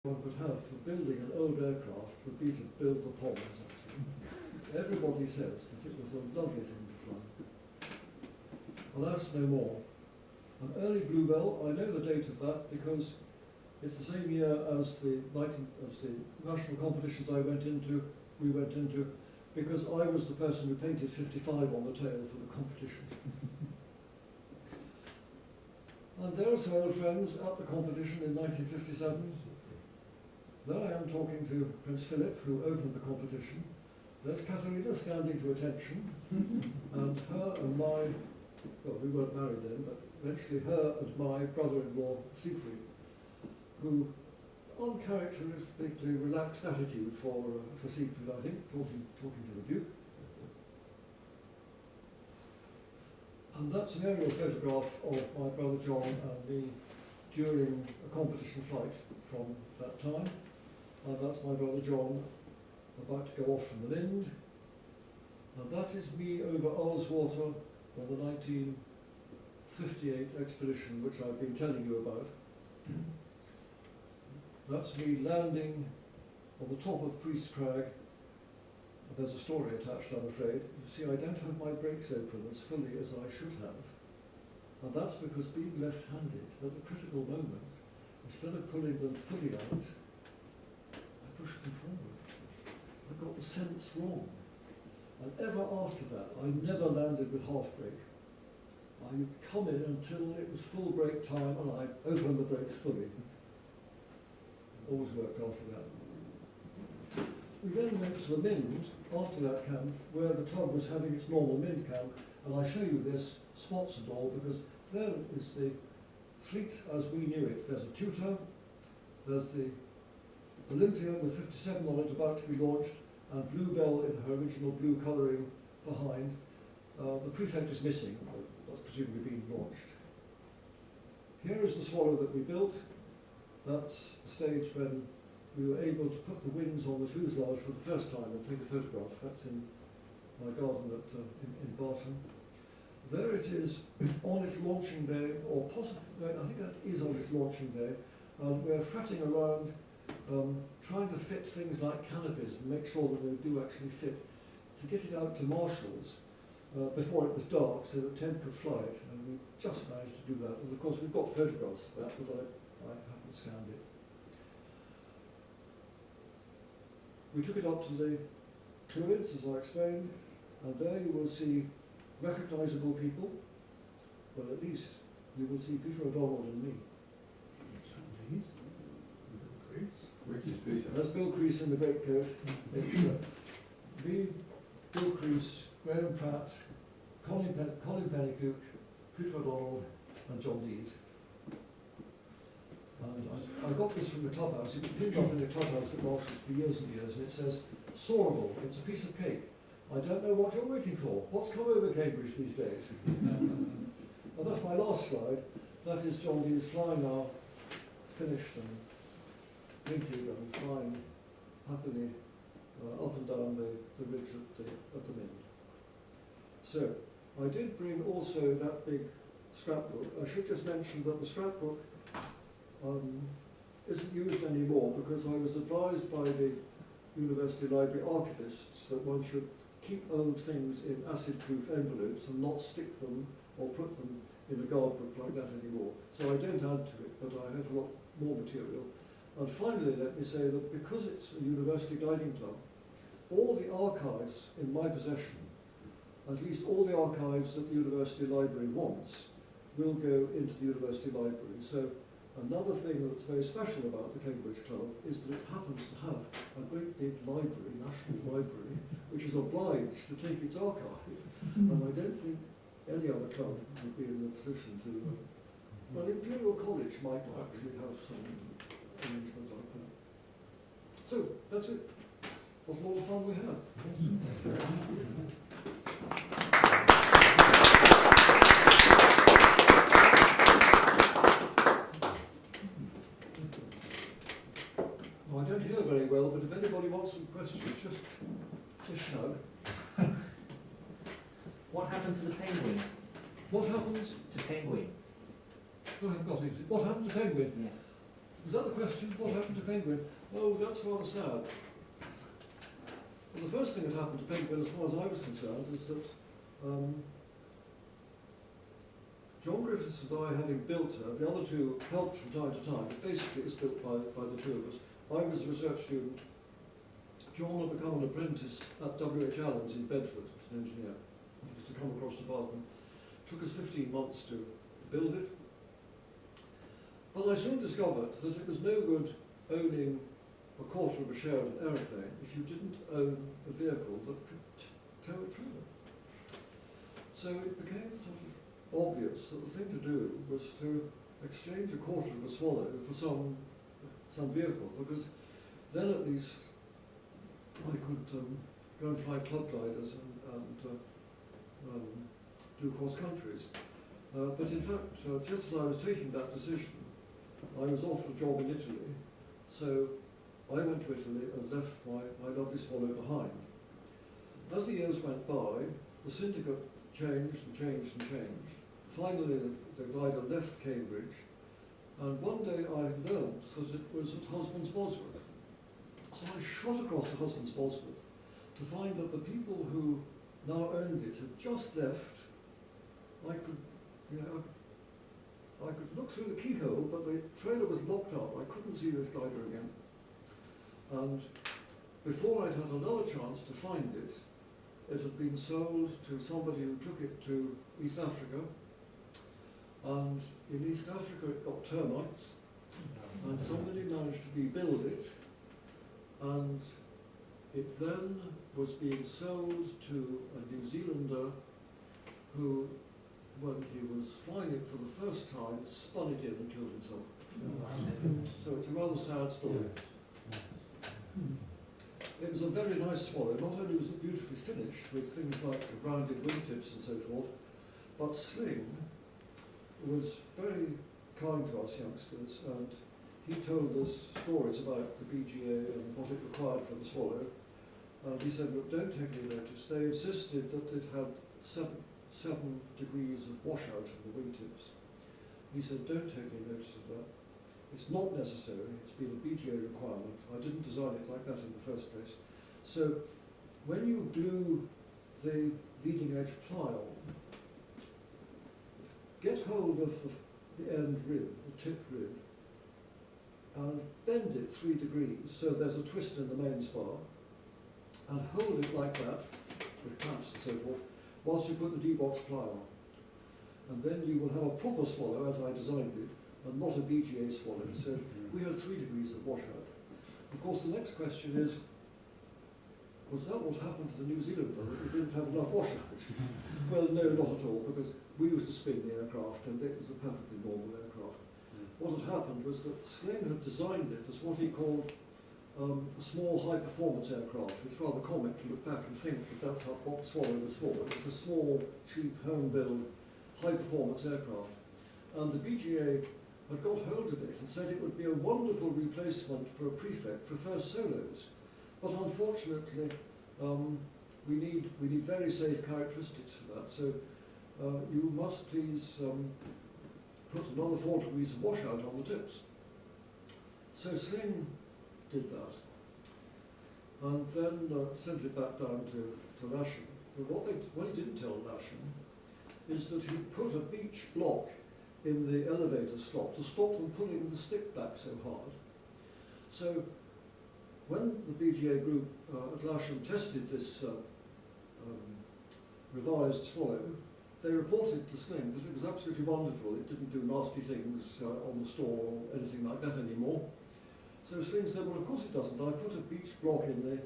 one could have for building an old aircraft would be to build the ponds, actually. Everybody says that it was a lovely thing to fly. Alas, no more. An early bluebell, I know the date of that because it's the same year as the national competitions we went into, because I was the person who painted 55 on the tail for the competition. And there are some old friends at the competition in 1957. There I am talking to Prince Philip, who opened the competition. There's Katharina standing to attention, and her and my, well, we weren't married then, but eventually her and my brother-in-law, Siegfried, who, uncharacteristically relaxed attitude for Siegfried, I think, talking to the Duke. And that's an aerial photograph of my brother John and me during a competition flight from that time. And that's my brother John about to go off from the Lind. And that is me over Ullswater on the 1958 expedition, which I've been telling you about. That's me landing on the top of Priest's Crag. There's a story attached, I'm afraid. You see, I don't have my brakes open as fully as I should have. And that's because being left-handed, at the critical moment, instead of pulling them fully out, I pushed them forward. I got the sense wrong. And ever after that, I never landed with half brake. I would come in until it was full brake time and I opened the brakes fully. Always worked after that. We then went to the Mind after that camp, where the club was having its normal Mind camp, and I show you this, spots and all, because there is the fleet as we knew it. There's a tutor, there's the Olympia with 57 on it about to be launched, and Bluebell in her original blue colouring behind. The prefect is missing, that's presumably being launched. Here is the Swallow that we built. That's the stage when we were able to put the wings on the fuselage for the first time and take a photograph. That's in my garden in Barton. There it is on its launching day, or possibly, I think that is on its launching day, and we're fretting around trying to fit things like canopies and make sure that they do actually fit, to get it out to Marshall's before it was dark so that Ted could fly it, and we just managed to do that. And of course we've got photographs of that, but I haven't scanned it. We took it up to the Druids, as I explained, and there you will see recognisable people. Well, at least you will see Peter O'Donnell and me. That's Bill Crease in the great coat. It's me, Bill Crease, Graham Pratt, Colin Pennycook, Peter O'Donnell, and John Dees. And I got this from the clubhouse. It was pinned up in the clubhouse at Marshall's for years and years, and it says, "Soarable, it's a piece of cake. I don't know what you're waiting for. What's come over Cambridge these days?" And that's my last slide. That is John Dees flying now, finished and painted and flying happily up and down the ridge at the Mind. So, I did bring also that big scrapbook. I should just mention that the scrapbook isn't used anymore because I was advised by the University Library archivists that one should keep old things in acid-proof envelopes and not stick them or put them in a guard book like that anymore. So I don't add to it, but I have a lot more material. And finally, let me say that because it's a university guiding club, all the archives in my possession, at least all the archives that the University Library wants, will go into the University Library. So another thing that's very special about the Cambridge Club is that it happens to have a great big library, national library, which is obliged to take its archive. And I don't think any other club would be in a position to... well, Imperial College might actually have some arrangement like that. So, that's it. What more fun we had. I don't hear very well, but if anybody wants some questions, just shout. What happened to the penguin? What happens to penguin? Oh, I've got it. What happened to penguin? Yeah. Is that the question? What happened to Penguin? Oh, that's rather sad. Well, the first thing that happened to Penguin, as far as I was concerned, is that John Griffiths and I, having built her, the other two helped from time to time, but basically it was built by the two of us. I was a research student. John had become an apprentice at W.H. Allen's in Bedford, as an engineer. He was to come across to Bath. Took us 15 months to build it. But I soon discovered that it was no good owning a quarter of a share of an aeroplane if you didn't own a vehicle that could tow it through. So it became sort of obvious that the thing to do was to exchange a quarter of a Swallow for some vehicle, because then at least I could go and fly club gliders and do cross countries. But in fact, just as I was taking that decision, I was offered a job in Italy, so I went to Italy and left my lovely Swallow behind. As the years went by, the syndicate changed and changed and changed. Finally, the glider left Cambridge, and one day I learned that it was at Husbands Bosworth. So I shot across to Husbands Bosworth to find that the people who now owned it had just left. I could look through the keyhole, but the trailer was locked up. I couldn't see this glider again. And before I'd had another chance to find it, it had been sold to somebody who took it to East Africa. And in East Africa it got termites, and somebody managed to rebuild it, and it then was being sold to a New Zealander who, when he was flying it for the first time, spun it in and killed himself. So it's a rather sad story. It was a very nice Swallow. Not only was it beautifully finished with things like rounded wingtips and so forth, but Sling was very kind to us youngsters, and he told us stories about the BGA and what it required for the Swallow. And he said, look, don't take any notice. They insisted that it had 7 degrees of washout in the wingtips. He said, don't take any notice of that. It's not necessary. It's been a BGA requirement. I didn't design it like that in the first place. So when you do the leading edge ply-on, get hold of the end rib, the tip rib, and bend it 3 degrees so there's a twist in the main spar, and hold it like that with clamps and so forth whilst you put the D-box ply on. And then you will have a proper Swallow as I designed it, and not a BGA Swallow. So we had 3 degrees of washout. Of course, the next question is, was that what happened to the New Zealander, that we didn't have enough washout? Well, no, not at all, because we used to spin the aircraft, and it was a perfectly normal aircraft. What had happened was that Sling had designed it as what he called a small high-performance aircraft. It's rather comic to look back and think that that's what the Swallow was for. It was a small, cheap, home-built, high-performance aircraft. And the BGA had got hold of it and said it would be a wonderful replacement for a prefect for first solos. But unfortunately, we need very safe characteristics for that. So you must please put another 4 degrees of washout on the tips. So Sling did that, and then sent it back down to Ration. But what he didn't tell Ration is that he put a beach block in the elevator slot to stop them pulling the stick back so hard. So when the BGA group at Ration tested this revised Swallow, they reported to Sling that it was absolutely wonderful. It didn't do nasty things on the stall or anything like that anymore. So Sling said, well, of course it doesn't. I put a beach block in the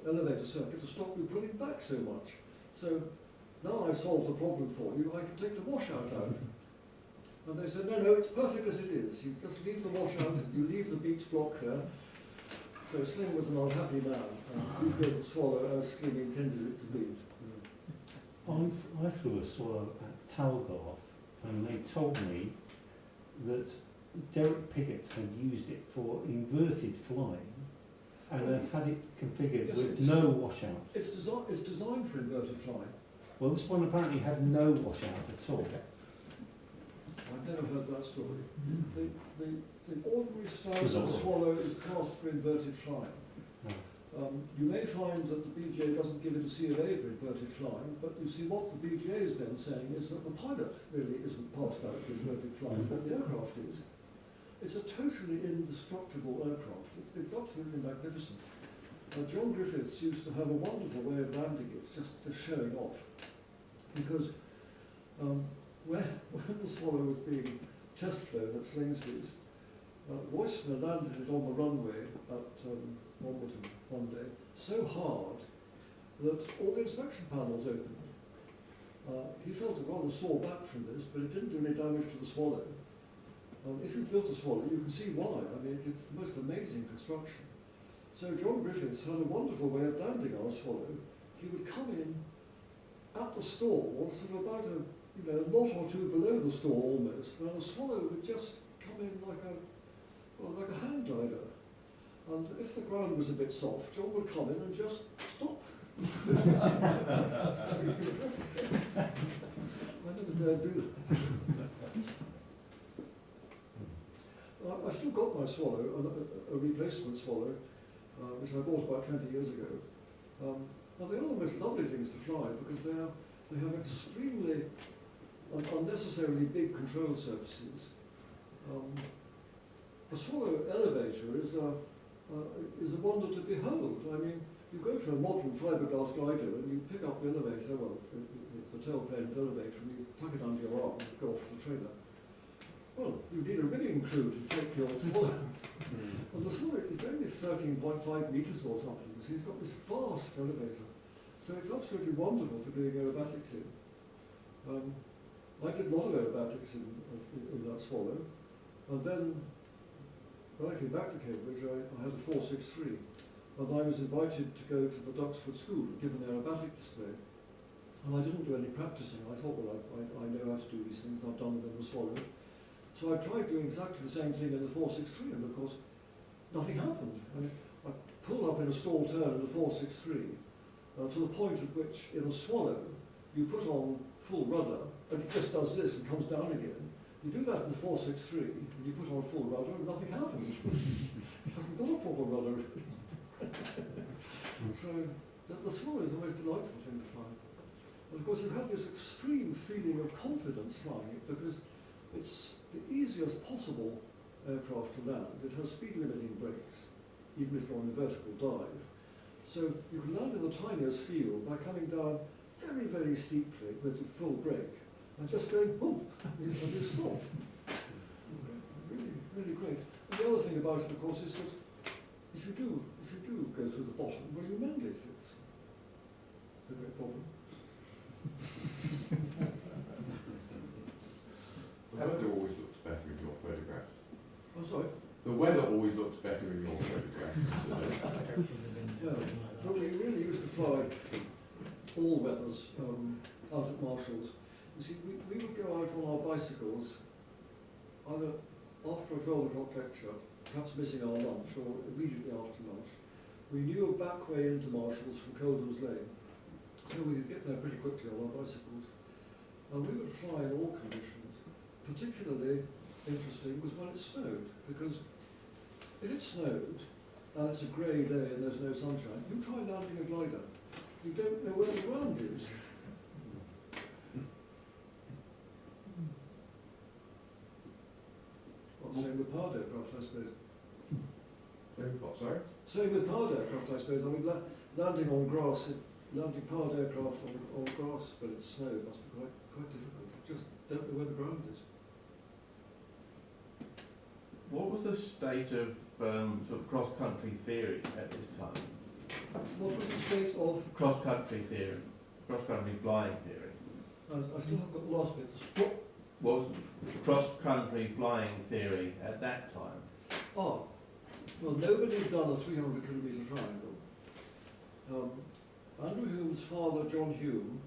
elevator circuit to stop you pulling back so much. So now I've solved the problem for you, I can take the washout out. And they said, no, it's perfect as it is. You just leave the washout and you leave the beach block there. So Sling was an unhappy man. We built the Swallow as Sling intended it to be. I flew a Swallow at Talgarth, and they told me that Derek Pickett had used it for inverted flying, and had had it configured with no washout. It's designed for inverted flying. Well, this one apparently had no washout at all. I've never heard that story. The ordinary style of the swallow is cast for inverted flying. You may find that the BGA doesn't give it a C of A for inverted flying, but you see what the BGA is then saying is that the pilot really isn't passed out for inverted flying, but the aircraft is. It's a totally indestructible aircraft. It's absolutely magnificent. John Griffiths used to have a wonderful way of landing it, just showing off. Because when the Swallow was being test flown at Slingsby's, Royston landed it on the runway at Wimbledon one day so hard that all the inspection panels opened. He felt a rather sore back from this, but it didn't do any damage to the Swallow. If you built a Swallow, you can see why. I mean, it's the most amazing construction. So John Griffiths had a wonderful way of landing our Swallow. He would come in at the stall, sort of about a knot or two below the stall almost, and the Swallow would just come in like a hang glider. And if the ground was a bit soft, John would come in and just stop. I never dared do that. I still got my Swallow, a replacement Swallow, which I bought about 20 years ago. Now they are the most lovely things to fly because they have extremely unnecessarily big control surfaces. A Swallow elevator is a wonder to behold. I mean, you go to a modern fiberglass glider and you pick up the elevator, well, it's a tail-plane elevator, and you tuck it under your arm and go off to the trailer. Well, you need a rigging crew to take your Swallow. And the Swallow is only 13.5 metres or something, so he's got this vast elevator. So it's absolutely wonderful for doing aerobatics in. I did a lot of aerobatics in that Swallow, and then when I came back to Cambridge, I had a 463, and I was invited to go to the Duxford School and give an aerobatic display. And I didn't do any practicing. I thought, well, I know how to do these things, and I've done them in the Swallow. So I tried doing exactly the same thing in the 463, and of course, nothing happened. I pulled up in a stall turn in the 463 to the point at which, in a Swallow, you put on full rudder, and it just does this and comes down again. You do that in the 463, and you put on full rudder, and nothing happens. It hasn't got a proper rudder. So the Swallow is the most delightful thing to fly. And of course, you have this extreme feeling of confidence flying it because it's the easiest possible aircraft to land. It has speed limiting brakes, even if you're on a vertical dive. So you can land in the tiniest field by coming down very, very steeply with a full brake and just going boom, and you stop. Really, really great. And the other thing about it, of course, is that if you do go through the bottom, well, you mend it. It's a great problem. The weather always looks better in your photographs. Oh, sorry? The weather always looks better in your photographs. Yeah. But we really used to fly all weathers out at Marshall's. You see, we would go out on our bicycles either after a 12 o'clock lecture, perhaps missing our lunch, or immediately after lunch. We knew a back way into Marshall's from Coldham's Lane, so we could get there pretty quickly on our bicycles. And we would fly in all conditions. Particularly interesting was when it snowed, because if it snowed and it's a grey day and there's no sunshine, you try landing a glider. You don't know where the ground is. Well, same with powered aircraft, I suppose. What, sorry? Same with powered aircraft, I suppose. I mean, landing on grass, landing powered aircraft on grass, but it's snow must be quite difficult. You just don't know where the ground is. What was the state of sort of cross-country theory at this time? What was the state of? Cross-country theory, cross-country flying theory. I still haven't got the last bit. What was cross-country flying theory at that time? Oh, well, nobody's done a 300-kilometre triangle. Andrew Hume's father, John Hume,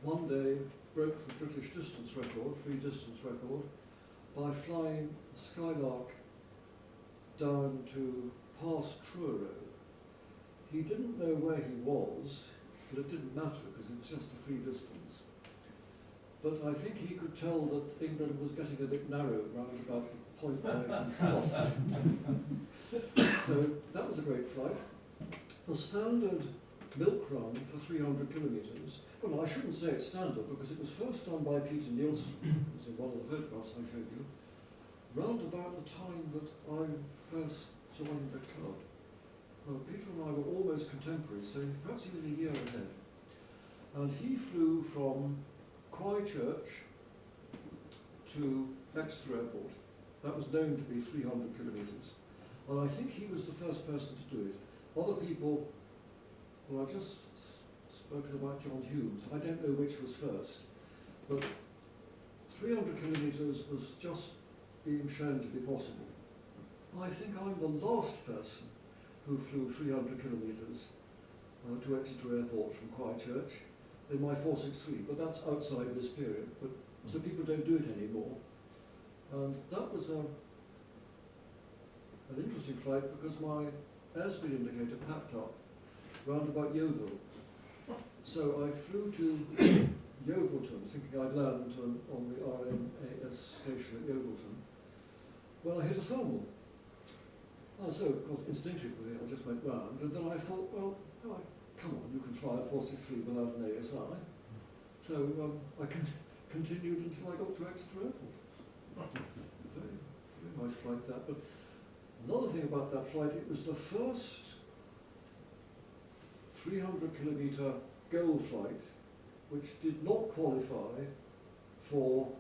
one day broke the British distance record, free distance record, by flying Skylark down to past Truro. He didn't know where he was, but it didn't matter because it was just a free distance. but I think he could tell that England was getting a bit narrow round about the point where he stopped. So that was a great flight. The standard milk run for 300 kilometres, well, I shouldn't say it's standard because it was first done by Peter Nielsen, it was in one of the photographs I showed you, round about the time that I first joined the club. Peter and I were almost contemporaries, so perhaps he was a year ahead. And he flew from Christchurch to Exeter Airport. That was known to be 300 kilometres. And I think he was the first person to do it. Other people, well, I've just spoken about John Humes. I don't know which was first, but 300 kilometres was just being shown to be possible. I think I'm the last person who flew 300 kilometres to Exeter Airport from Christchurch in my 463, but that's outside this period. But so people don't do it anymore. And that was an interesting flight because my airspeed indicator packed up round about Yeovil. So I flew to Yeovilton, thinking I'd land on the RMAS station at Yeovilton, when I hit a thermal. So, of course, instinctively I just went round, and then I thought, well, come on, you can fly a 463 without an ASI. So I continued until I got to Exeter Airport. Very, very nice flight that. But another thing about that flight, it was the first 300 kilometre gold flight which did not qualify for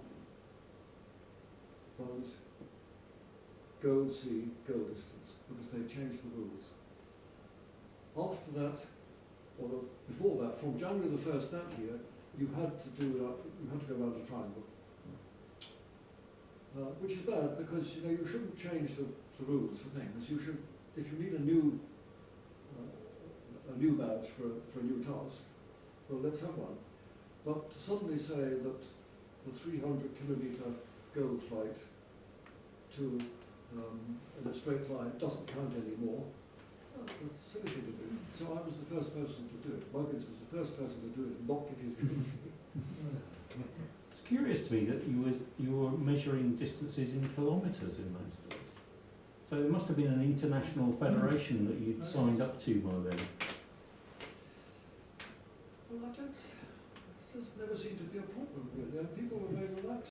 gold sea, gold distance, because they changed the rules. After that, or before that, from January the 1st that year, you had to go around a triangle. Which is bad because you shouldn't change the rules for things. You should, if you need a new badge for a new task, well, let's have one. But to suddenly say that the 300 kilometre gold flight to in a straight line doesn't count anymore, that's a silly thing to do. So I was the first person to do it. Muggins was the first person to do it and not get his goods. It's curious to me that you were measuring distances in kilometres in those days. So it must have been an international federation that you'd signed up to by then. Well, it just never seemed to be a problem, really. And people were very relaxed.